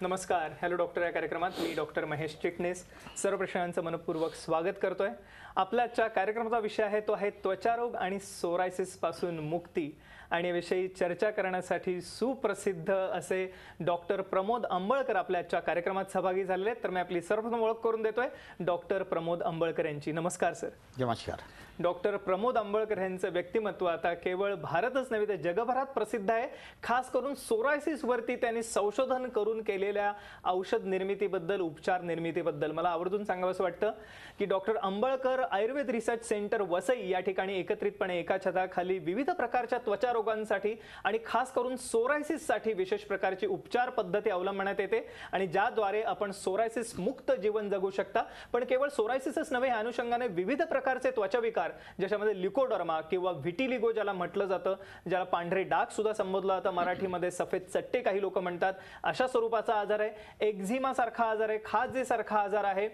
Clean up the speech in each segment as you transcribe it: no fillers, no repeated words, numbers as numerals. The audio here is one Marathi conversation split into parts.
नमस्कार, हॅलो डॉक्टर या कार्यक्रमात मी डॉक्टर महेश चिटणीस सर्व प्रश्नांचं मनपूर्वक स्वागत करतोय. आपल्या आजच्या कार्यक्रमाचा विषय आहे तो आहे त्वचारोग आणि सोरायसिस पासून मुक्ती. आणि याविषयी चर्चा करण्यासाठी सुप्रसिद्ध असे डॉक्टर प्रमोद अंबळकर आपल्या आजच्या कार्यक्रमात सहभागी झालेले आहेत. तर मी आपली सर्वप्रथम ओळख करून देतोय डॉक्टर प्रमोद अंबळकर यांची. नमस्कार सर. नमस्कार. डॉक्टर प्रमोद अंबळकर यांचं व्यक्तिमत्व आता केवळ भारतच नव्हे तर जगभरात प्रसिद्ध आहे. खास करून सोरायसिस वरती त्यांनी संशोधन करून केलेल्या औषध निर्मितीबद्दल, उपचार निर्मितीबद्दल मला आवर्जून सांगावंसं वाटतं की doctor Ambalkar Ayurveda research centre Vasai या ठिकाणी एकत्रितपणे एका छताखाली विविध प्रकारच्या त्वचा रोगांसाठी आणि खास करून सोरायसिस साठी विशेष प्रकारची उपचार पद्धती अवलंबण्यात येते आणि ज्याद्वारे आपण सोरायसिस मुक्त जीवन जगू शकता. पण केवळ सोरायसिसच नव्हे, या अनुषंगाने विविध प्रकारचे त्वचा विकार ज्याच्यामध्ये लिकोडर्मा किंवा व्हिटिलिगो ज्याला म्हटलं जातं, ज्याला पांढरे डाग सुद्धा संबोधलं जातं, मराठीमध्ये सफेद चट्टे काही लोक म्हणतात, अशा स्वरूपाचा आजार आहे. एक्झिमा सारखा आजार आहे, खाज सारखा आजार आहे,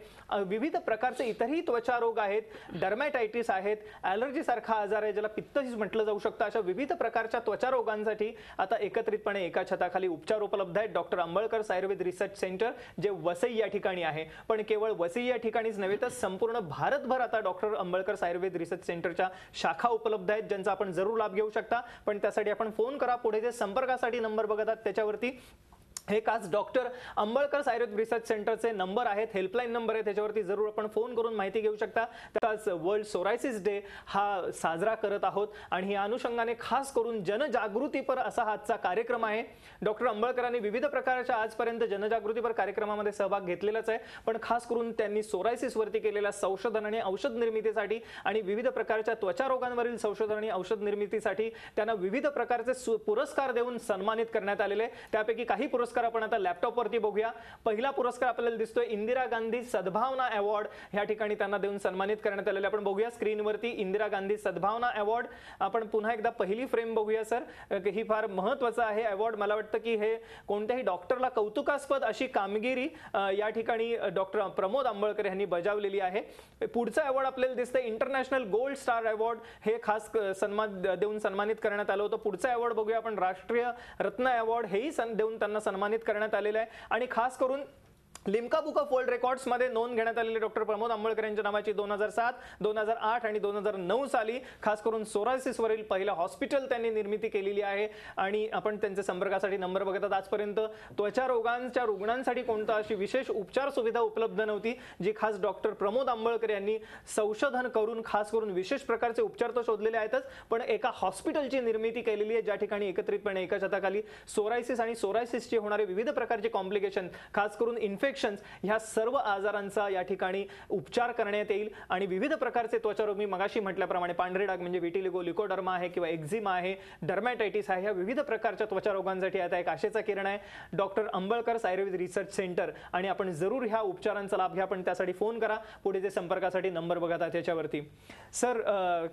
विविध प्रकारचे इतरही त्वचा रोग आहेत, डर्मॅटायटिस आहेत, ॲलर्जी सारखा आजार आहे ज्याला पित्तही म्हटलं जाऊ शकतं. अशा विविध प्रकारच्या त्वचा रोगांसाठी आता एकत्रितपणे एका छताखाली उपचार उपलब्ध आहेत. Doctor Ambalkar Ayurveda research centre जे वसई या ठिकाणी आहे. पण केवळ वसई या ठिकाणीच नव्हे तर संपूर्ण भारतभर आता डॉक्टर अंबळकर आयुर्वेद रिसर्च सेंटरच्या शाखा उपलब्ध आहेत, ज्यांचा आपण जरूर लाभ घेऊ शकता. पण त्यासाठी आपण फोन करा. पुढे जे संपर्कासाठी नंबर बघतात त्याच्यावरती हे खास डॉक्टर अंबळकर आयुर्वेद रिसर्च सेंटरचे नंबर आहेत, हेल्पलाईन नंबर आहे, त्याच्यावरती जरूर आपण फोन करून माहिती घेऊ शकता. त्याच वर्ल्ड सोरायसिस डे हा साजरा करत आहोत आणि या अनुषंगाने खास करून जनजागृतीपर असा हा आजचा कार्यक्रम आहे. डॉक्टर अंबळकरांनी विविध प्रकारच्या आजपर्यंत जनजागृतीपर कार्यक्रमामध्ये सहभाग घेतलेलाच आहे. पण खास करून त्यांनी सोरायसिस वरती केलेल्या संशोधन आणि औषध निर्मितीसाठी आणि विविध प्रकारच्या त्वचा रोगांवरील संशोधन आणि औषध निर्मितीसाठी त्यांना विविध प्रकारचे पुरस्कार देऊन सन्मानित करण्यात आलेले. त्यापैकी काही पुरस्कार आपण आता लॅपटॉप वरती बघूया. पहिला पुरस्कार आपल्याला दिसतोय इंदिरा गांधी सद्भावना अवॉर्ड या ठिकाणी त्यांना देऊन सन्मानित करण्यात आलेले. आपण बघूया स्क्रीनवरती इंदिरा गांधी सद्भावना अवॉर्ड. आपण पुन्हा एकदा पहिली फ्रेम बघूया सर. ही फार महत्त्वाचं आहे अवॉर्ड. मला वाटतं की हे कोणत्याही डॉक्टरला कौतुकास्पद अशी कामगिरी या ठिकाणी डॉक्टर प्रमोद अंबळकर यांनी बजावलेली आहे. पुढचा अवॉर्ड आपल्याला दिसतंय इंटरनॅशनल गोल्ड स्टार अवॉर्ड. हे खास सन्मान देऊन सन्मानित करण्यात आलं होतं. पुढचा अवॉर्ड बघूया आपण राष्ट्रीय रत्न अवॉर्ड. हेही देऊन त्यांना सन्मानित करण्यात आलेलं आहे. आणि खास करून Limca book of world records मध्ये नोंद घेण्यात आलेले डॉक्टर प्रमोद अंबळकर यांच्या नावाची 2007, 2008 आणि 2009 साली खास करून सोरायसिस वरील पहिलं हॉस्पिटल त्यांनी निर्मिती केलेली आहे. आणि आपण त्यांच्या संपर्कासाठी नंबर बघतात. आजपर्यंत त्वचा रोगांच्या रुग्णांसाठी कोणता अशी विशेष उपचार सुविधा उपलब्ध नव्हती जी खास डॉक्टर प्रमोद अंबळकर यांनी संशोधन करून खास करून विशेष प्रकारचे उपचार तर शोधलेले आहेतच, पण एका हॉस्पिटलची निर्मिती केलेली आहे ज्या ठिकाणी एकत्रितपणे एका छताखाली सोरायसिस आणि सोरायसिसचे होणारे विविध प्रकारचे कॉम्प्लिकेशन, खास करून इन्फेक्शन, ह्या सर्व आजारांचा या ठिकाणी उपचार करण्यात येईल. आणि विविध प्रकारचे त्वचारोग मी मगाशी म्हटल्याप्रमाणे पांढरे डाग म्हणजे व्हिटिलिगो, लिकोडर्मा आहे किंवा एक्झिमा आहे, डर्मॅटायटिस आहे, ह्या विविध प्रकारच्या त्वचा रोगांसाठी आता एक आशेचा किरण आहे doctor Ambalkar Ayurveda research centre. आणि आपण जरूर ह्या उपचारांचा लाभ घ्या. पण त्यासाठी फोन करा. पुढे जे संपर्कासाठी नंबर बघा त्याच्यावरती. सर,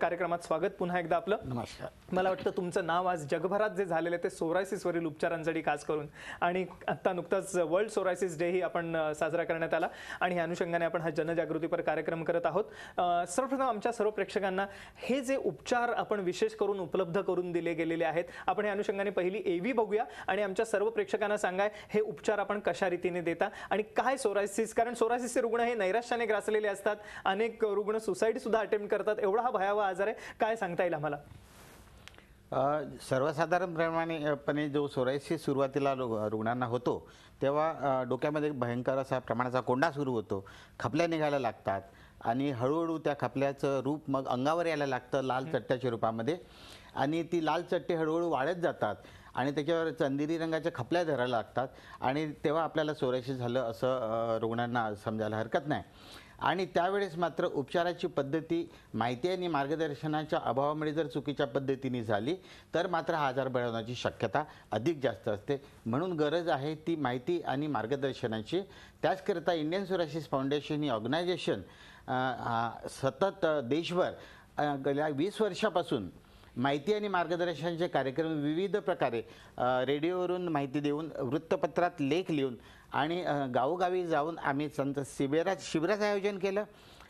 कार्यक्रमात स्वागत पुन्हा एकदा आपलं. नमस्कार. मला वाटतं तुमचं नाव आज जगभरात जे झालेलं ते सोरायसिस वरील उपचारांसाठी खास करून, आणि आता नुकताच वर्ल्ड सोरायसिस डे ही आपण साजरा करण्यात आला आणि या अनुषंगाने आपण हा जनजागृतीपर कार्यक्रम करत आहोत. सर्वप्रथम आमच्या सर्व प्रेक्षकांना हे जे उपचार आपण विशेष करून उपलब्ध करून दिले गेलेले आहेत, आपण या अनुषंगाने पहिली एव्ही बघूया आणि आमच्या सर्व प्रेक्षकांना सांगा हे उपचार आपण कशा रीतीने देता आणि काय सोरायसिस, कारण सोरायसिसचे रुग्ण हे नैराश्याने ग्रासलेले असतात, अनेक रुग्ण सुसाईड सुद्धा अटेम्प्ट करतात, एवढा हा भयावह आजार आहे, काय सांगता येईल आम्हाला? सर्वसाधारणपणे जो सोरायसिस सुरुवातीला रुग्णांना होतो तेव्हा डोक्यामध्ये भयंकर असा प्रमाणाचा कोंडा सुरू होतो, खपल्या निघायला लागतात आणि हळूहळू त्या खपल्याचं रूप मग अंगावर यायला लागतं लाल चट्ट्याच्या रूपामध्ये. आणि ती लाल चट्टे हळूहळू वाढत जातात आणि त्याच्यावर चंदेरी रंगाच्या खपल्या धरायला लागतात आणि तेव्हा आपल्याला सोरायसिस झालं असं रुग्णांना समजायला हरकत नाही. आणि त्यावेळेस मात्र उपचाराची पद्धती माहिती आणि मार्गदर्शनाच्या अभावामुळे जर चुकीच्या पद्धतीने झाली तर मात्र हा आजार बळवण्याची शक्यता अधिक जास्त असते. म्हणून गरज आहे ती माहिती आणि मार्गदर्शनाची. त्याचकरिता इंडियन सोरायसिस फाउंडेशन ही ऑर्गनायझेशन सतत देशभर गेल्या 20 वर्षापासून माहिती आणि मार्गदर्शनाचे कार्यक्रम विविध प्रकारे रेडिओवरून माहिती देऊन, वृत्तपत्रात लेख लिहून आणि गावोगावी जाऊन आम्ही शिबिराचं आयोजन केलं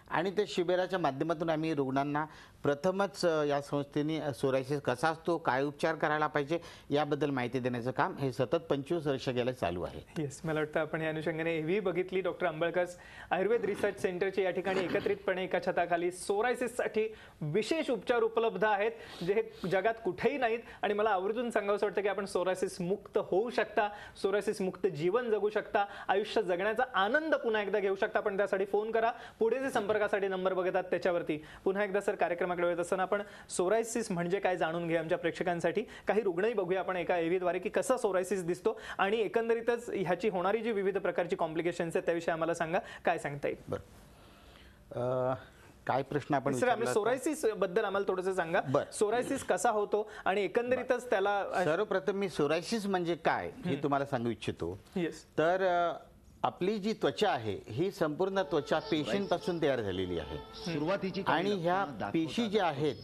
आणि त्या शिबिराच्या माध्यमातून आम्ही रुग्णांना प्रथमच या संस्थेने सोरायसिस कसा असतो, काय उपचार करायला पाहिजे याबद्दल माहिती देण्याचं काम हे सतत 25 वर्ष गेलं चालू आहे. येस, मला वाटतं आपण या अनुषंगाने एव्ही बघितली डॉक्टर आंबळकर आयुर्वेद रिसर्च सेंटरचे या ठिकाणी एकत्रितपणे एका छताखाली सोरायसिससाठी विशेष उपचार उपलब्ध आहेत जे जगात कुठेही नाहीत. आणि मला आवर्जून सांगावंसं वाटतं की आपण सोरायसिस मुक्त होऊ शकता, सोरायसिस मुक्त जीवन जगू शकता, आयुष्य जगण्याचा आनंद पुन्हा एकदा घेऊ शकता. पण त्यासाठी फोन करा. पुढे जे संपर्कासाठी नंबर बघतात त्याच्यावरती. पुन्हा एकदा सर कार्यक्रमाकडे वेळ असताना आपण सोरायसिस म्हणजे काय जाणून घ्या आमच्या प्रेक्षकांसाठी. काही रुग्णही बघूया आपण एका एव्हीद्वारे की कसा सोरायसिस दिसतो आणि एकंदरीतच ह्याची होणारी जी विविध प्रकारची कॉम्प्लिकेशन्स आहेत त्याविषयी आम्हाला सांगा, काय सांगता येईल. बरं, काय प्रश्न आपण सर आम्ही सोरायसिस बद्दल आम्हाला थोडंसं सांगा. सोरायसिस कसा होतो आणि एकंदरीतच त्याला. सर्वप्रथम मी सोरायसिस म्हणजे काय हे तुम्हाला सांगू इच्छितो. येस. तर आपली जी त्वचा आहे ही संपूर्ण त्वचा पेशींपासून तयार झालेली आहे. सुरुवातीची आणि ह्या पेशी ज्या आहेत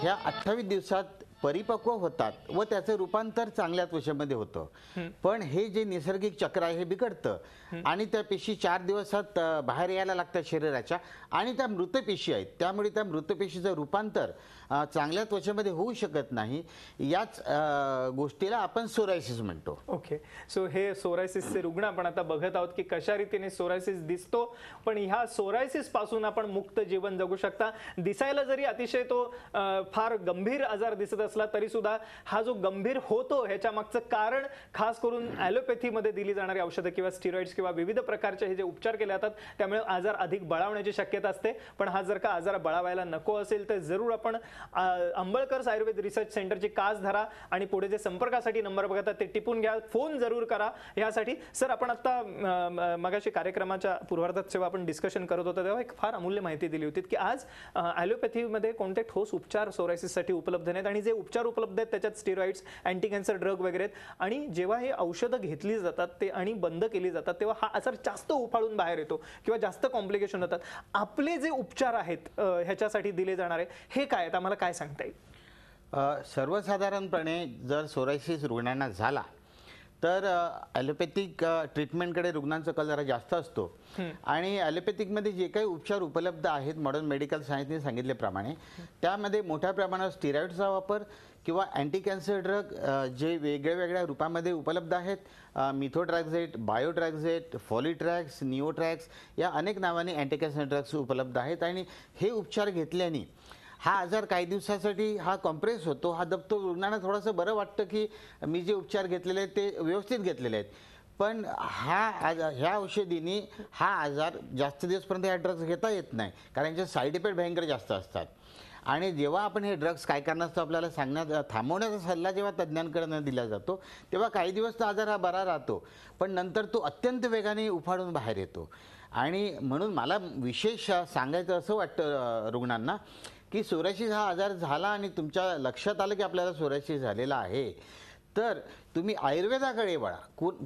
ह्या 28 दिवसात परिपक्व होतात व त्याचं रूपांतर चांगल्या त्वचेमध्ये होतं. पण हे जे नैसर्गिक चक्र आहे हे बिघडतं आणि त्या पेशी 4 दिवसात बाहेर यायला लागतात शरीराच्या आणि त्या मृत पेशी आहेत. त्यामुळे त्या मृत पेशीचं रूपांतर चांगल्या त्वचेमध्ये होऊ शकत नाही. याच गोष्टीला आपण सोरायसिस म्हणतो. ओके, सो हे सोरायसिसचे रुग्ण आपण आता बघत आहोत की कशा रीतीने सोरायसिस दिसतो. पण ह्या सोरायसिस पासून आपण मुक्त जीवन जगू शकता. दिसायला जरी अतिशय तो फार गंभीर आजार दिसत असला तरी सुद्धा हा जो गंभीर होतो ह्याच्या मागचं कारण खास करून ॲलोपॅथीमध्ये दिली जाणारी औषधं किंवा स्टिरॉइड्स किंवा विविध प्रकारचे हे जे उपचार केले जातात त्यामुळे आजार अधिक बळावण्याची शक्यता असते. पण हा जर का आजार बळावायला नको असेल तर जरूर आपण आंबळकर आयुर्वेद रिसर्च सेंटरची कास धरा आणि पुढे जे संपर्कासाठी नंबर बघतात ते टिपून घ्या. फोन जरूर करा यासाठी. सर आपण आता मगाशी कार्यक्रमाच्या पूर्वार्धात जेव्हा आपण डिस्कशन करत होतो तेव्हा एक फार अमूल्य माहिती दिली होती की आज ॲलोपॅथीमध्ये कोणते ठोस उपचार सोरायसिससाठी उपलब्ध नाहीत आणि जे उपचार उपलब्ध आहेत त्याच्यात स्टिरॉइड्स, अँटी कॅन्सर ड्रग वगैरे आहेत. आणि जेव्हा हे औषधं घेतली जातात ते आणि बंद केली जातात तेव्हा हा आजार जास्त उफाळून बाहेर येतो किंवा जास्त कॉम्प्लिकेशन होतात. आपले जे उपचार आहेत ह्याच्यासाठी दिले जाणारे हे काय आहेत, आम्हाला काय सांगता येईल. सर्वसाधारणपणे जर सोरायसिस रुग्णांना झाला तर ॲलोपॅथिक ट्रीटमेंटकडे रुग्णांचा कल जरा जास्त असतो. आणि ॲलोपॅथिकमध्ये जे काही उपचार उपलब्ध आहेत मॉडर्न मेडिकल सायन्सने सांगितल्याप्रमाणे त्यामध्ये मोठ्या प्रमाणात स्टिरॉइड्सचा वापर किंवा अँटी कॅन्सर ड्रग जे वेगळ्या रूपामध्ये उपलब्ध आहेत. मिथोट्रॅक्झेट, बायोट्रॅक्झेट, फॉलिट्रॅक्स, निओट्रॅक्स या अनेक नावाने अँटी कॅन्सर ड्रग्स उपलब्ध आहेत. आणि हे उपचार घेतल्याने हा आजार काही दिवसासाठी हा कॉम्प्रेस होतो, हा दबतो. रुग्णांना थोडंसं बरं वाटतं की मी जे उपचार घेतलेले आहेत ते व्यवस्थित घेतलेले आहेत. पण ह्या औषधीने हा आजार जास्त दिवसपर्यंत ह्या ड्रग्स घेता येत नाही कारण यांचे साईड इफेक्ट भयंकर जास्त असतात. आणि जेव्हा आपण हे ड्रग्स काय कारणास्तव आपल्याला थांबवण्याचा सल्ला जेव्हा तज्ज्ञांकडून दिला जातो तेव्हा काही दिवस तो आजार हा बरा राहतो पण नंतर तो अत्यंत वेगाने उफाळून बाहेर येतो. आणि म्हणून मला विशेष सांगायचं असं वाटतं रुग्णांना की सोरायसिस हा आजार झाला आणि तुमच्या लक्षात आलं की आपल्याला सोरायसिस झालेला आहे तर तुम्ही आयुर्वेदाकडे वळा.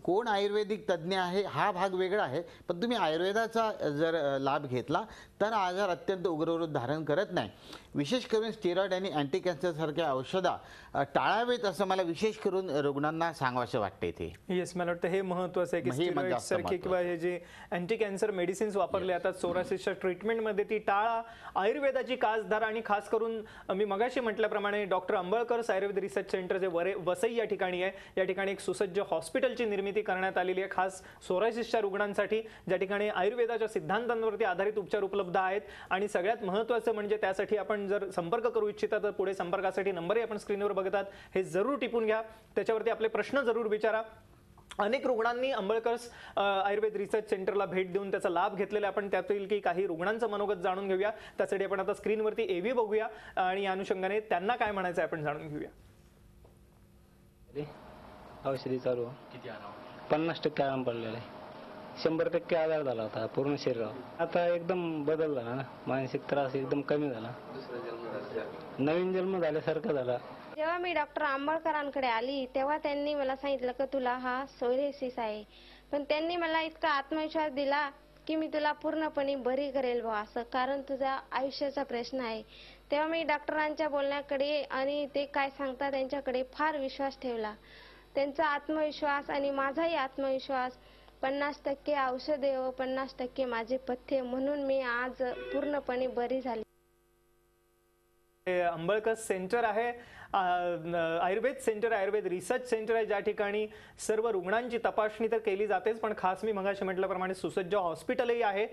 कोण आयुर्वेदिक तज्ज्ञ आहे हा भाग वेगळा आहे पण तुम्ही आयुर्वेदाचा जर लाभ घेतला तर आजार अत्यंत उग्र रूप धारण करत नाही. विशेष करून स्टिरॉइड आणि अँटी कॅन्सर सारख्या औषधं टाळावेत असं मला विशेष करून रुग्णांना सांगावंसं वाटतं इथे. येस, मला वाटतं हे महत्त्वाचं आहे की स्टिरॉइड सारखे किंवा हे जे अँटी कॅन्सर मेडिसिन्स वापरले जातात सोरायसिसच्या ट्रीटमेंटमध्ये ती टाळा. आयुर्वेदाची कास धरा आणि खास करून मी मगाशी म्हटल्याप्रमाणे डॉक्टर आंबळकर आयुर्वेद रिसर्च सेंटर जे वसई या ठिकाणी आहे या ठिकाणी एक सुसज्ज हॉस्पिटलची निर्मिती करण्यात आलेली आहे खास सोरायसिसच्या रुग्णांसाठी ज्या ठिकाणी आयुर्वेदाच्या सिद्धांतांवरती आधारित उपचार उपलब्ध आहेत. आणि सगळ्यात महत्त्वाचं म्हणजे त्यासाठी आपण जर संपर्क करू इच्छिता तर पुढे संपर्कासाठी नंबरही आपण स्क्रीनवर बघतात हे जरूर टिपून घ्या. त्याच्यावरती आपले प्रश्न जरूर विचारा. अनेक रुग्णांनी आंबळकर आयुर्वेद रिसर्च सेंटरला भेट देऊन त्याचा लाभ घेतलेला आपण त्यातील की काही रुग्णांचं मनोगत जाणून घेऊया. त्यासाठी आपण आता स्क्रीनवरती एव्ही बघूया आणि या अनुषंगाने त्यांना काय म्हणायचं आपण जाणून घेऊया. औषधी चालू किती 50% आराम पडलेला आहे. 100% आजार झाला होता पूर्ण शरीरावर. आता एकदम बदल झाला ना, मानसिक त्रास एकदम कमी झाला, नवीन जन्म झाल्यासारखं झाला. जेव्हा मी डॉक्टर आंबळकरांकडे आली तेव्हा त्यांनी मला सांगितलं की तुला हा सोरायसिस आहे. पण त्यांनी मला इतका आत्मविश्वास दिला की मी तुला पूर्णपणे बरी करेल बा असं, कारण तुझा आयुष्याचा प्रश्न आहे. तेव्हा मी डॉक्टरांच्या बोलण्याकडे आणि ते काय सांगतात त्यांच्याकडे फार विश्वास ठेवला. त्यांचा आत्मविश्वास आणि माझाही आत्मविश्वास 50% औषधे व 50% माझे पथ्य म्हणून मी आज पूर्णपणे बरी झाली. हे अंबळकर सेंटर आहे, Ayurveda centre, Ayurveda research centre आहे, ज्या ठिकाणी सर्व रुग्णांची तपासणी तर केली जातेच, पण खास मी मगाशी म्हटल्याप्रमाणे सुसज्ज हॉस्पिटलही आहे.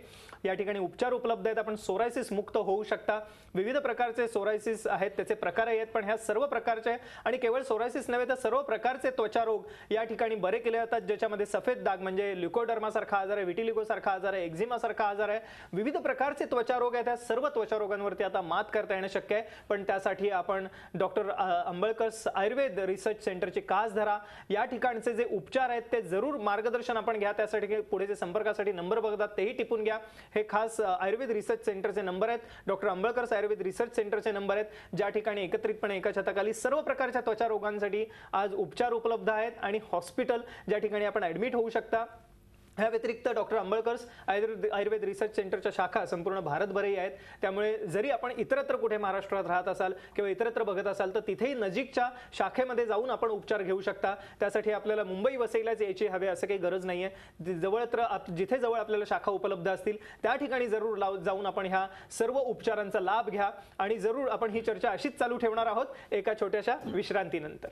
या ठिकाणी उपचार उपलब्ध आहेत. आपण सोरायसिस मुक्त होऊ शकता. विविध प्रकारचे सोरायसिस आहेत, त्याचे प्रकारही आहेत, पण ह्या सर्व प्रकारचे आणि केवळ सोरायसिस नव्हे तर सर्व प्रकारचे त्वचारोग या ठिकाणी बरे केले जातात, ज्याच्यामध्ये सफेद दाग म्हणजे ल्युकोडर्मासारखा आजार आहे, विटिलिगोसारखा आजार आहे, एक्झिमासारखा आजार आहे, विविध प्रकारचे त्वचारोग आहेत. त्या सर्व त्वचारोगांवरती आता मात करता येणं शक्य आहे, पण त्यासाठी आपण डॉक्टर अंबळकर आयुर्वेद रिसर्च सेंटरची कास धरा. या ठिकाणचे जे उपचार आहेत ते जरूर मार्गदर्शन आपण घ्या. त्यासाठी पुढे संपर्कासाठी नंबर बघतात तेही टिपून घ्या. हे खास आयुर्वेद रिसर्च सेंटरचे नंबर आहेत, डॉक्टर अंबळकर आयुर्वेद रिसर्च सेंटरचे नंबर आहेत, ज्या ठिकाणी एकत्रितपणे एका छताखाली सर्व प्रकारच्या त्वचा रोगांसाठी आज उपचार उपलब्ध आहेत आणि हॉस्पिटल ज्या ठिकाणी आपण ऍडमिट होऊ शकता. ह्या व्यतिरिक्त डॉक्टर अंबळकर आयुर्वेद रिसर्च सेंटरच्या शाखा संपूर्ण भारतभरही आहेत. त्यामुळे जरी आपण इतरत्र कुठे महाराष्ट्रात राहत असाल किंवा इतरत्र बघत असाल तर तिथेही नजीकच्या शाखेमध्ये जाऊन आपण उपचार घेऊ शकता. त्यासाठी आपल्याला मुंबई वसईलाच यायची हवे असं काही गरज नाहीये. जवळत्र जिथे जवळ आपल्याला शाखा उपलब्ध असतील त्या ठिकाणी जरूर जाऊन आपण ह्या सर्व उपचारांचा लाभ घ्या. आणि जरूर आपण ही चर्चा अशीच चालू ठेवणार आहोत एका छोट्याशा विश्रांतीनंतर.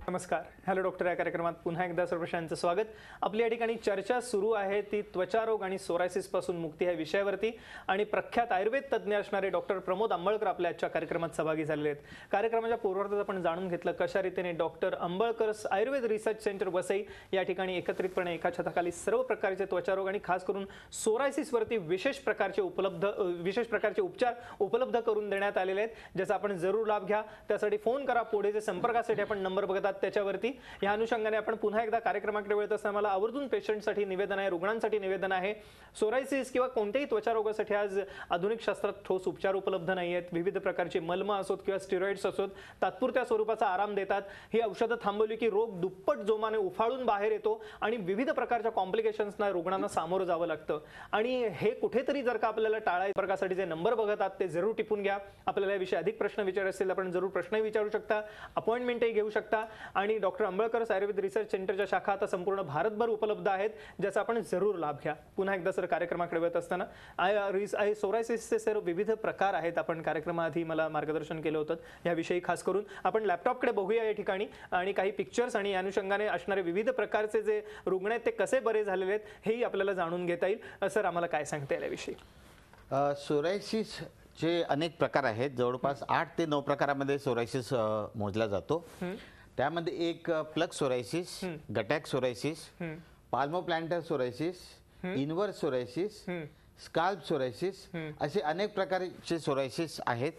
नमस्कार, हॅलो डॉक्टर या कार्यक्रमात पुन्हा एकदा सर्वांचं स्वागत. आपली या ठिकाणी चर्चा सुरू आहे ती त्वचारोग आणि सोरायसिस पासून मुक्ती या विषयावरती. आणि प्रख्यात आयुर्वेद तज्ज्ञ असणारे डॉक्टर प्रमोद अंबळकर आपल्या आजच्या कार्यक्रमात सहभागी झालेले आहेत. कार्यक्रमाच्या पूर्वार्धात आपण जाणून घेतलं कशा रीतीने doctor Ambalkar Ayurveda research centre Vasai या ठिकाणी एकत्रितपणे एका छताखाली सर्व प्रकारचे त्वचारोग आणि खास करून सोरायसिसवरती विशेष प्रकारचे उपचार उपलब्ध करून देण्यात आलेले आहेत, ज्याचा आपण जरूर लाभ घ्या. त्यासाठी फोन करा. पुढे जे संपर्कासाठी आपण नंबर बघतात त्याच्यावरती. या अनुषंगाने आपण पुन्हा एकदा कार्यक्रमाकडे वळत असताना मला आवर्जून पेशंटसाठी निवेदन आहे, रुग्णांसाठी निवेदन आहे. सोरायसिस किंवा कोणत्याही त्वचारोगासाठी आज आधुनिक शास्त्रात ठोस उपचार उपलब्ध नाही आहेत. विविध प्रकारचे मलम असोत किंवा स्टेरॉइड्स असोत तात्पुरत्या स्वरूपाचा आराम देतात. ही औषधं थांबवली की रोग दुप्पट जोमाने उफाळून बाहेर येतो आणि विविध प्रकारच्या कॉम्प्लिकेशन्सना रुग्णांना सामोरं जावं लागतं. आणि हे कुठेतरी जर का आपल्याला टाळायचं प्रकारसाठी जे नंबर बघतात ते जरूर टिपून घ्या. आपल्याला याविषयी अधिक प्रश्न विचारायचे असतील आपण जरूर प्रश्नही विचारू शकता, अपॉइंटमेंटही घेऊ शकता. आणि डॉक्टर अंबळकर आयुर्वेद रिसर्च सेंटरच्या शाखा आता संपूर्ण भारतभर उपलब्ध आहेत, ज्याचा आपण जरूर लाभ घ्या. पुन्हा एकदा सर कार्यक्रमाकडे वळत असताना सोरायसिसचे सर विविध प्रकार आहेत. आपण कार्यक्रमाआधी मला मार्गदर्शन केलं होतं याविषयी. खास करून आपण लॅपटॉपकडे बघूया या ठिकाणी आणि काही पिक्चर्स आणि या अनुषंगाने असणारे विविध प्रकारचे जे रुग्ण आहेत ते कसे बरे झालेले आहेत हेही आपल्याला जाणून घेता येईल. सर आम्हाला काय सांगता येईल याविषयी? सोरायसिस चे अनेक प्रकार आहेत. जवळपास 8 ते 9 प्रकारामध्ये सोरायसिस मोजला जातो. त्यामध्ये एक plaque psoriasis, guttate psoriasis, palmoplantar psoriasis, inverse psoriasis, scalp psoriasis असे अनेक प्रकारचे सोरायसिस आहेत.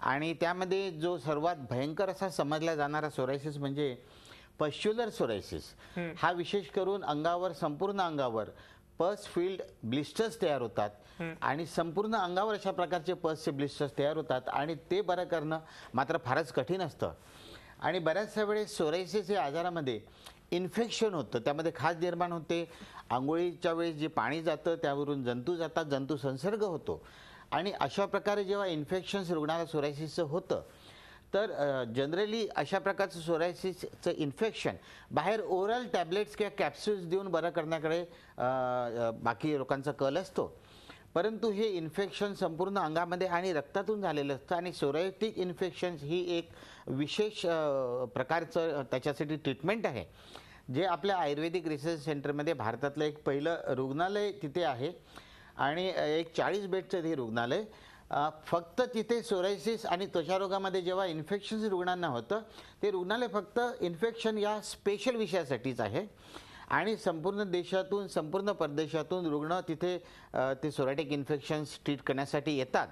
आणि त्यामध्ये जो सर्वात भयंकर असा समजला जाणारा सोरायसिस म्हणजे पश्च्युलर सोरायसिस. हा विशेष करून अंगावर, संपूर्ण अंगावर पस फील्ड ब्लिस्टर्स तयार होतात आणि संपूर्ण अंगावर अशा प्रकारचे पसचे ब्लिस्टर्स तयार होतात आणि ते बरं करणं मात्र फारच कठीण असतं. आणि बऱ्याचशा वेळेस सोरायसिस या आजारामध्ये इन्फेक्शन होतं, त्यामध्ये खाज निर्माण होते. आंघोळीच्या वेळेस जे पाणी जातं त्यावरून जंतू जातात, जंतू संसर्ग होतो. आणि अशा प्रकारे जेव्हा इन्फेक्शन्स रुग्णाला सोरायसिसचं होतं तर जनरली अशा प्रकारचं सोरायसिसचं इन्फेक्शन बाहेर ओरल टॅबलेट्स किंवा कॅप्सूल्स देऊन बरं करण्याकडे बाकी लोकांचा कल असतो. परंतु हे इन्फेक्शन संपूर्ण अंगामध्ये आणि रक्तातून झालेलं असतं. आणि सोरायटिक इन्फेक्शन्स ही एक विशेष प्रकारचं त्याच्यासाठी ट्रीटमेंट आहे, जे आपल्या आयुर्वेदिक रिसर्च सेंटरमध्ये भारतातलं एक पहिलं रुग्णालय तिथे आहे. आणि एक 40 बेडचं ते रुग्णालय. फक्त तिथे सोरायसिस आणि त्वचारोगामध्ये जेव्हा इन्फेक्शन्स रुग्णांना होतं ते रुग्णालय फक्त इन्फेक्शन या स्पेशल विषयासाठीच आहे. आणि संपूर्ण देशातून, संपूर्ण परदेशातून रुग्ण तिथे ते सोरायटिक इन्फेक्शन्स ट्रीट करण्यासाठी येतात.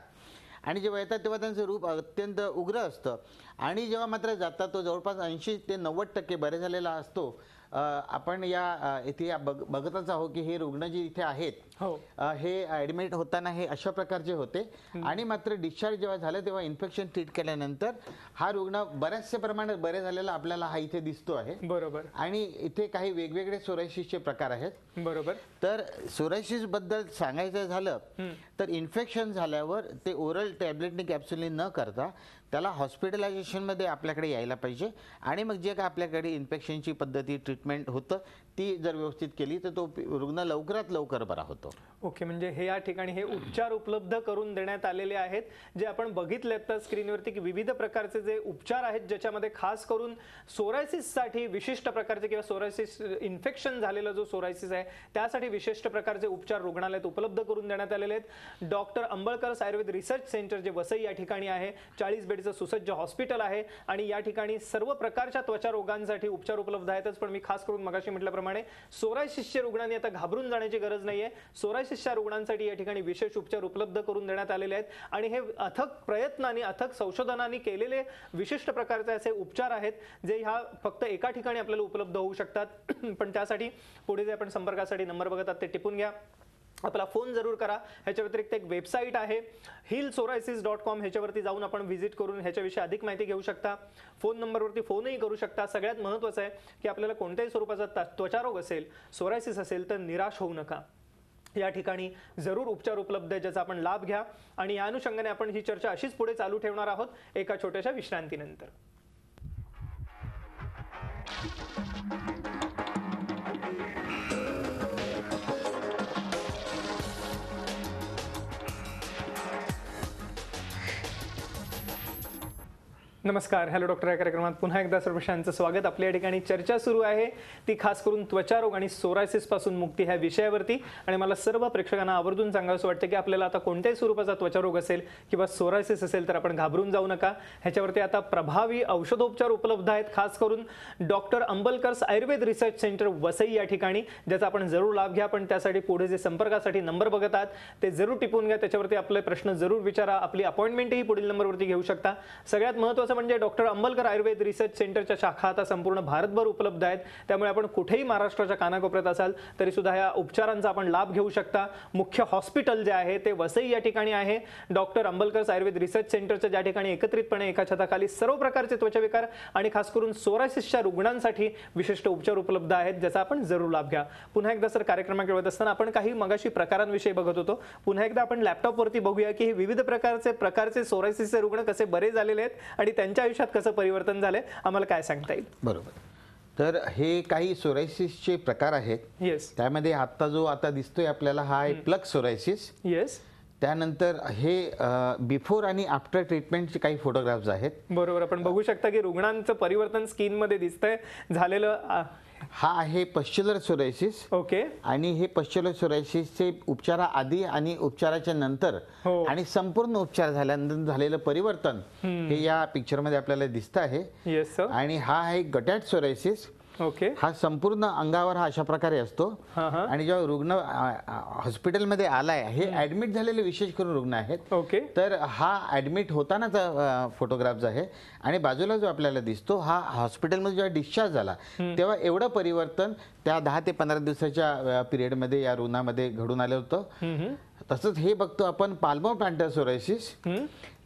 आणि जेव्हा येतात तेव्हा त्यांचं रूप अत्यंत उग्र असतं. आणि जेव्हा मात्र जातात तो जवळपास 80 ते 90% बरे झालेला असतो. आपण इथे बघतच आहोत की हे रुग्ण जे इथे आहेत हो. हे ॲडमिट होताना हे अशा प्रकारचे होते आणि मात्र डिस्चार्ज जेव्हा झालं तेव्हा इन्फेक्शन ट्रीट केल्यानंतर हा रुग्ण बऱ्याचशा प्रमाणात बरे झालेला आपल्याला हा इथे दिसतो आहे. बरोबर. आणि इथे काही वेगवेगळे सोरायसिसचे प्रकार आहेत. बरोबर. तर सोरायसिस बद्दल सांगायचं झालं तर इन्फेक्शन झाल्यावर ते ओरल टॅब्लेटने कॅप्सूलने न करता त्याला हॉस्पिटलायझेशनमध्ये आपल्याकडे यायला पाहिजे आणि मग जे काय आपल्याकडे इन्फेक्शनची पद्धती ट्रीटमेंट होतं ती जर व्यवस्थित केली तर तो रुग्ण लवकरात लवकर बरा होतो. ओके, म्हणजे हे या ठिकाणी हे उपचार उपलब्ध करून देण्यात आलेले आहेत जे आपण बघितले आता स्क्रीनवरती की विविध प्रकारचे जे उपचार आहेत ज्याच्यामध्ये खास करून सोरायसिससाठी विशिष्ट प्रकारचे किंवा सोरायसिस इन्फेक्शन झालेला जो सोरायसिस आहे त्यासाठी विशिष्ट प्रकारचे उपचार रुग्णालयात उपलब्ध करून देण्यात आलेले आहेत. डॉक्टर अंबळकर्स आयुर्वेद रिसर्च सेंटर जे वसई या ठिकाणी आहे, 40 बेडचं सुसज्ज हॉस्पिटल आहे आणि या ठिकाणी सर्व प्रकारच्या त्वचा रोगांसाठी उपचार उपलब्ध आहेतच. पण मी खास करून मगाशी म्हटल्याप्रमाणे सोरायसिसच्या रुग्णांनी आता घाबरून जाण्याची गरज नाहीये. सोरायसिसच्या रुग्णांसाठी या ठिकाणी विशेष उपचार उपलब्ध करून देण्यात आलेले आहेत आणि हे अथक प्रयत्नांनी अथक संशोधनांनी केलेले विशिष्ट प्रकारचे असे उपचार आहेत जे ह्या फक्त एका ठिकाणी आपल्याला उपलब्ध होऊ शकतात. पण त्यासाठी पुढे जे आपण संपर्कासाठी नंबर बघतात ते टिपून घ्या, आपला फोन जरूर करा. ह्याच्या व्यतिरिक्त एक वेबसाईट आहे healsoriasis.com, ह्याच्यावरती जाऊन आपण व्हिजिट करून ह्याच्याविषयी अधिक माहिती घेऊ शकता. फोन नंबरवरती फोनही करू शकता. सगळ्यात महत्त्वाचं आहे की आपल्याला कोणत्याही स्वरूपाचा त्वचारोग असेल, सोरायसिस असेल तर निराश होऊ नका. या ठिकाणी जरूर उपचार उपलब्ध आहे ज्याचा आपण लाभ घ्या आणि या अनुषंगाने आपण ही चर्चा अशीच पुढे चालू ठेवणार आहोत एका छोट्याशा विश्रांतीनंतर. नमस्कार, हॅलो डॉक्टर या कार्यक्रमात पुन्हा एकदा सर्वांचं स्वागत. आपल्या ठिकाणी चर्चा सुरू आहे ती खास करून त्वचारोग आणि सोरायसिस पासून मुक्ती ह्या विषयावरती. आणि मला सर्व प्रेक्षकांना आवर्जून सांगावंसं वाटतं की आपल्याला आता कोणत्याही स्वरूपाचा त्वचारोग असेल किंवा सोरायसिस असेल तर आपण घाबरून जाऊ नका. ह्याच्यावरती आता प्रभावी औषधोपचार उपलब्ध आहेत खास करून doctor Ambalkar's Ayurveda research centre Vasai या ठिकाणी, ज्याचा आपण जरूर लाभ घ्या. पण त्यासाठी पुढे जे संपर्कासाठी नंबर बघत आहात ते जरूर टिपून घ्या, त्याच्यावरती आपले प्रश्न जरूर विचारा. आपली अपॉइंटमेंटही पुढील नंबरवरती घेऊ शकता. सगळ्यात महत्त्वाचं म्हणजे डॉक्टर अंबलकर आयुर्वेद रिसर्च सेंटरच्या शाखा आता संपूर्ण भारतभर उपलब्ध आहेत. त्यामुळे आपण कुठेही महाराष्ट्राच्या कानाकोपऱ्यात असाल तरी सुद्धा या उपचारांचा आपण लाभ घेऊ शकता. मुख्य हॉस्पिटल जे आहे ते वसई या ठिकाणी आहे. डॉक्टर अंबलकर आयुर्वेद रिसर्च सेंटरच्या ज्या ठिकाणी एकत्रितपणे एका छताखाली सर्व प्रकारचे त्वचाविकार आणि खास करून सोरायसिसच्या रुग्णांसाठी विशिष्ट उपचार उपलब्ध आहेत ज्याचा आपण जरूर लाभ घ्या. पुन्हा एकदा सर कार्यक्रमाकडे वळत असताना आपण काही मगाशी प्रकारांविषयी बघत होतो. पुन्हा एकदा आपण लॅपटॉपवरती बघूया की हे विविध प्रकारचे सोरायसिसचे रुग्ण कसे बरे झालेले आहेत आणि त्यांच्या आयुष्यात कसं परिवर्तन झालंय, आम्हाला काय सांगता येईल? बरोबर. तर हे काही सोरायसिसचे प्रकार आहेत. येस. त्यामध्ये आता दिसतोय आपल्याला हा आहे प्लग सोरायसिस. येस. त्यानंतर हे बिफोर आणि आफ्टर ट्रीटमेंटचे काही फोटोग्राफ्स आहेत. बरोबर. आपण बघू शकता की रुग्णांचं परिवर्तन स्किनमध्ये दिसतंय झालेलं. हा आहे पश्च्युलर सोरायसिस. ओके. आणि हे पश्च्युलर सोरायसिसचे उपचाराआधी आणि उपचाराच्या नंतर आणि संपूर्ण उपचार झाल्यानंतर झालेलं परिवर्तन हे या पिक्चरमध्ये आपल्याला दिसतं आहे. Yes sir. आणि हा आहे गटॅट सोरायसिस. ओके. हा संपूर्ण अंगावर हा अशा प्रकारे असतो आणि जेव्हा रुग्ण हॉस्पिटलमध्ये आलाय, हे ऍडमिट झालेले विशेष करून रुग्ण आहेत. ओके. तर हा ऍडमिट होतानाचा फोटोग्राफ्स आहे आणि बाजूला जो आपल्याला दिसतो हा हॉस्पिटलमध्ये जेव्हा डिस्चार्ज झाला तेव्हा एवढं परिवर्तन त्या 10 ते 15 दिवसाच्या पिरियडमध्ये या रुग्णामध्ये घडून आलं होतं. तसंच हे बघतो आपण पाल्मो प्लांटर सोरायसिस.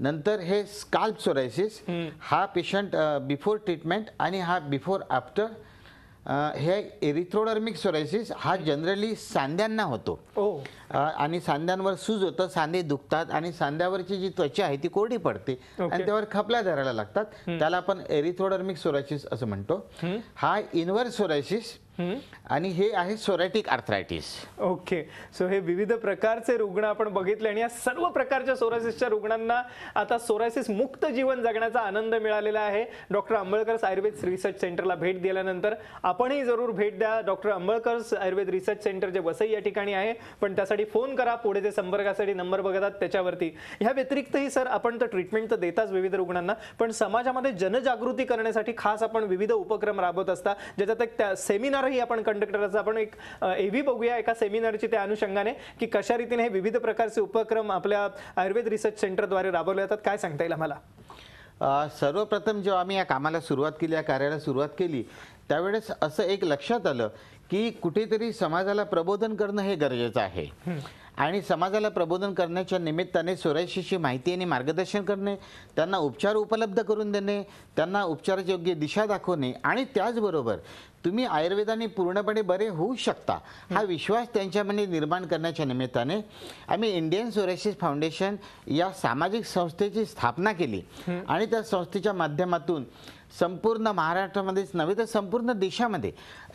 नंतर हे स्काल्प सोरायसिस. हा पेशंट बिफोर ट्रीटमेंट आणि हा बिफोर आफ्टर. हे एरिथ्रोडर्मिक सोरायसिस हा जनरली सांध्यांना होतो आणि सांध्यांवर सूज होतं, सांधे दुखतात आणि सांध्यावरची जी त्वचा आहे ती कोरडी पडते आणि त्यावर खपल्या धरायला लागतात. त्याला आपण एरिथ्रोडर्मिक सोरायसिस असं म्हणतो. हा इन्व्हर्स सोरायसिस आणि हे आहे सोरायटिक आर्थरायटिस. ओके. सो हे विविध प्रकारचे रुग्ण आपण बघितले आणि या सर्व प्रकारच्या सोरायसिसच्या रुग्णांना आता सोरायसिस मुक्त जीवन जगण्याचा आनंद मिळालेला आहे. डॉक्टर अंबळकर आयुर्वेद रिसर्च सेंटरला भेट दिल्यानंतर आपणही जरूर भेट द्या. Doctor Ambalkar Ayurveda research centre जे वसई या ठिकाणी आहे. पण त्यासाठी फोन करा, पुढे जे संपर्कासाठी नंबर बघतात त्याच्यावरती. ह्या व्यतिरिक्तही सर आपण तर ट्रीटमेंट तर देताच विविध रुग्णांना, पण समाजामध्ये जनजागृती करण्यासाठी खास आपण विविध उपक्रम राबवत असता, ज्याच्यात एक सेमिनार आपण कंडक्ट करायचं. आपण एक एव्ही बघूया एका सेमिनारची त्या अनुषंगाने की कशा रीतीने हे विविध प्रकारचे उपक्रम आपल्या आयुर्वेद रिसर्च सेंटरद्वारे राबवले जातात. काय सांगता येईल आम्हाला? सर्वप्रथम जेव्हा आम्ही या कामाला सुरुवात केली, या कार्याला सुरुवात केली, त्यावेळेस असं एक लक्षात आलं की कुठेतरी समाजाला प्रबोधन करणं हे गरजेचं आहे आणि समाजाला प्रबोधन करण्याच्या निमित्ताने सोरायसिसची माहिती आणि मार्गदर्शन करणे, त्यांना उपचार उपलब्ध करून देणे, त्यांना उपचाराची योग्य दिशा दाखवणे आणि त्याचबरोबर तुम्ही आयुर्वेदाने पूर्णपणे बरे होऊ शकता हा विश्वास त्यांच्यामध्ये निर्माण करण्याच्या निमित्ताने आम्ही इंडियन सोरायसिस फाउंडेशन या सामाजिक संस्थेची स्थापना केली आणि त्या संस्थेच्या माध्यमातून संपूर्ण महाराष्ट्रामध्येच नव्हे तर संपूर्ण देशामध्ये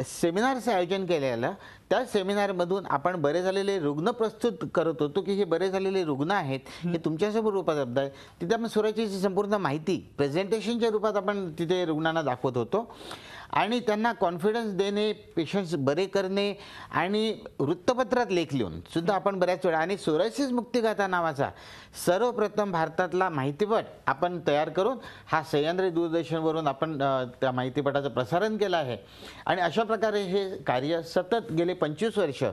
सेमिनारचं आयोजन केलेलं. त्या सेमिनारमधून आपण बरे झालेले रुग्ण प्रस्तुत करत होतो की हे बरे झालेले रुग्ण आहेत, हे तुमच्यासमोर उपलब्ध आहे. तिथे आपण सोरायसिसची संपूर्ण माहिती प्रेझेंटेशनच्या रूपात आपण तिथे रुग्णांना दाखवत होतो आणि त्यांना कॉन्फिडन्स देणे, पेशंट्स बरे करणे आणि वृत्तपत्रात लेख लिहून सुद्धा आपण बऱ्याच वेळा आणि सोरायसिस मुक्तिगाथा नावाचा सर्वप्रथम भारतातला माहितीपट आपण तयार करून हा सह्याद्री दूरदर्शनवरून आपण त्या माहितीपटाचं प्रसारण केलं आहे. आणि अशा प्रकारे हे कार्य सतत गेले 25 वर्ष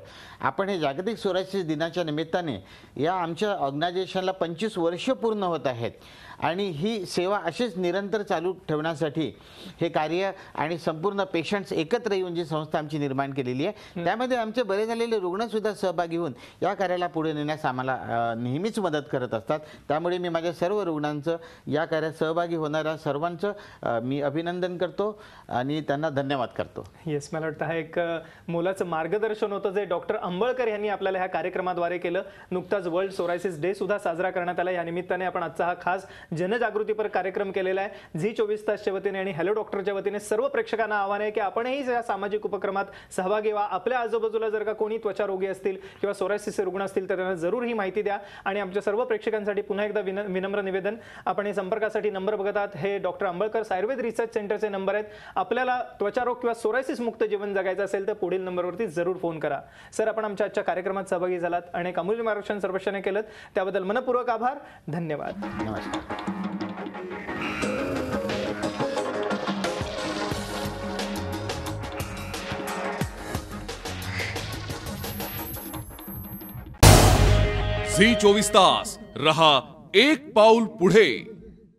आपण हे जागतिक सोरायसिस दिनाच्या निमित्ताने या आमच्या ऑर्गनायझेशनला 25 वर्ष पूर्ण होत आहेत आणि ही सेवा अशीच निरंतर चालू ठेवण्यासाठी हे कार्य आणि संपूर्ण पेशंट्स एकत्र येऊन जी संस्था आमची निर्माण केलेली आहे त्यामध्ये आमचे बरे झालेले रुग्ण सुद्धा सहभागी होऊन या कार्याला पुढे नेण्यास आम्हाला नेहमीच मदत करत असतात. त्यामुळे मी माझ्या सर्व रुग्णांचं या कार्यात सहभागी होणाऱ्या सर्वांचं मी अभिनंदन करतो आणि त्यांना धन्यवाद करतो. येस, मला वाटतं हा एक मोलाचं मार्गदर्शन होतं जे डॉक्टर अंबळकर यांनी आपल्याला ह्या कार्यक्रमाद्वारे केलं. नुकताच वर्ल्ड सोरायसिस डे सुद्धा साजरा करण्यात आला. या निमित्ताने आपण आजचा हा खास जनजागृतीपर कार्यक्रम केलेला आहे. झी 24 तासच्या वतीने आणि हॅलो डॉक्टरच्या वतीने सर्व प्रेक्षकांना आव्हान आहे की आपणही या सामाजिक उपक्रमात सहभागी व्हा. आपल्या आजूबाजूला जर का कोणी त्वचा रोगी असतील किंवा सोरायसिसचे रुग्ण असतील तर त्यांना जरूर ही माहिती द्या. आणि आमच्या सर्व प्रेक्षकांसाठी पुन्हा एकदा विनम्र निवेदन, आपण हे संपर्कासाठी नंबर बघत आहात, हे डॉक्टर अंबळकर आयुर्वेद रिसर्च सेंटरचे नंबर आहेत. आपल्याला त्वचारोग किंवा सोरायसिस मुक्त जीवन जगायचं असेल तर पुढील नंबरवरती जरूर फोन करा. सर, आपण आमच्या आजच्या कार्यक्रमात सहभागी झालात, अनेक अमूल्य मार्गदर्शन सर्वश्रेने केलं, त्याबद्दल मनपूर्वक आभार. धन्यवाद. नमस्कार. झी 24 तास रहा एक पाऊल पुढे.